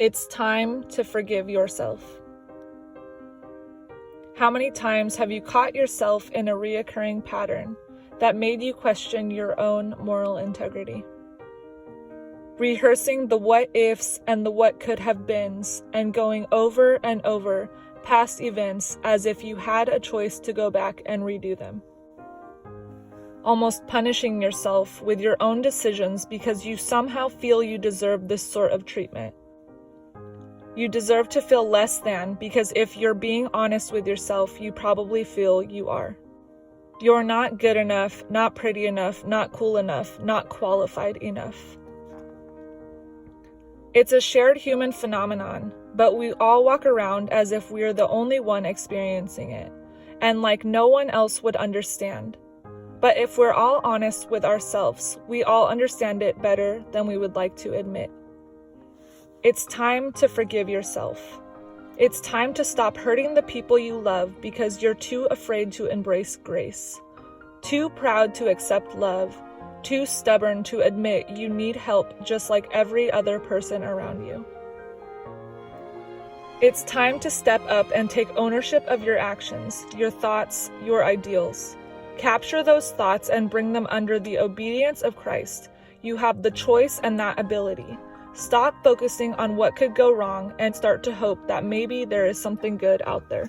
It's time to forgive yourself. How many times have you caught yourself in a reoccurring pattern that made you question your own moral integrity? Rehearsing the what ifs and the what could have beens and going over and over past events as if you had a choice to go back and redo them. Almost punishing yourself with your own decisions because you somehow feel you deserve this sort of treatment. You deserve to feel less than because if you're being honest with yourself, you probably feel you are. You're not good enough, not pretty enough, not cool enough, not qualified enough. It's a shared human phenomenon, but we all walk around as if we're the only one experiencing it, and like no one else would understand. But if we're all honest with ourselves, we all understand it better than we would like to admit. It's time to forgive yourself. It's time to stop hurting the people you love because you're too afraid to embrace grace, too proud to accept love, too stubborn to admit you need help just like every other person around you. It's time to step up and take ownership of your actions, your thoughts, your ideals. Capture those thoughts and bring them under the obedience of Christ. You have the choice and that ability. Stop focusing on what could go wrong and start to hope that maybe there is something good out there.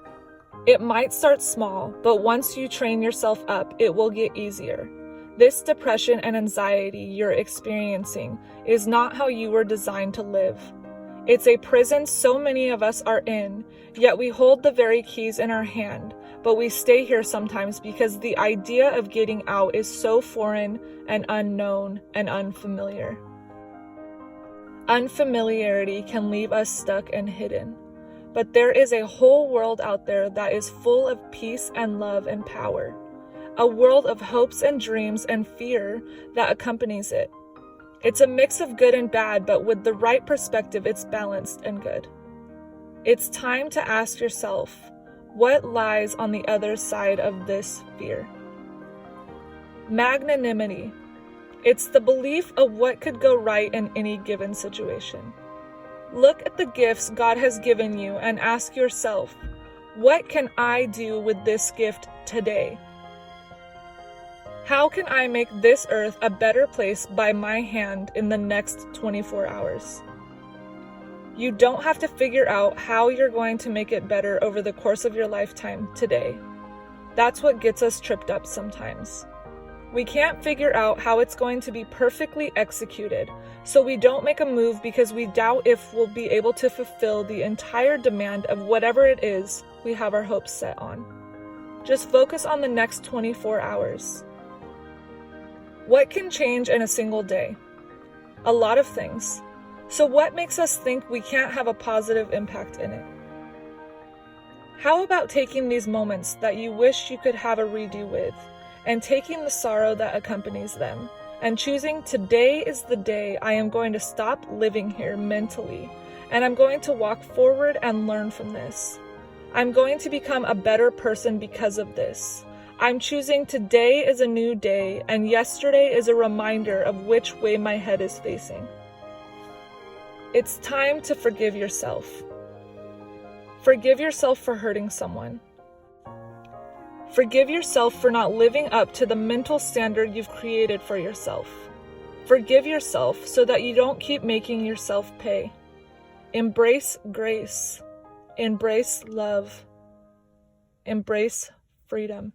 It might start small, but once you train yourself up, it will get easier. This depression and anxiety you're experiencing is not how you were designed to live. It's a prison so many of us are in, yet we hold the very keys in our hand, but we stay here sometimes because the idea of getting out is so foreign and unknown and unfamiliar. Unfamiliarity can leave us stuck and hidden, but there is a whole world out there that is full of peace and love and power, a world of hopes and dreams and fear that accompanies it. It's a mix of good and bad, but with the right perspective, it's balanced and good. It's time to ask yourself, what lies on the other side of this fear? Magnanimity. It's the belief of what could go right in any given situation. Look at the gifts God has given you and ask yourself, what can I do with this gift today? How can I make this earth a better place by my hand in the next 24 hours? You don't have to figure out how you're going to make it better over the course of your lifetime today. That's what gets us tripped up sometimes. We can't figure out how it's going to be perfectly executed, so we don't make a move because we doubt if we'll be able to fulfill the entire demand of whatever it is we have our hopes set on. Just focus on the next 24 hours. What can change in a single day? A lot of things. So what makes us think we can't have a positive impact in it? How about taking these moments that you wish you could have a redo with, and taking the sorrow that accompanies them, and choosing today is the day I am going to stop living here mentally, and I'm going to walk forward and learn from this. I'm going to become a better person because of this. I'm choosing today is a new day, and yesterday is a reminder of which way my head is facing. It's time to forgive yourself. Forgive yourself for hurting someone. Forgive yourself for not living up to the mental standard you've created for yourself. Forgive yourself so that you don't keep making yourself pay. Embrace grace. Embrace love. Embrace freedom.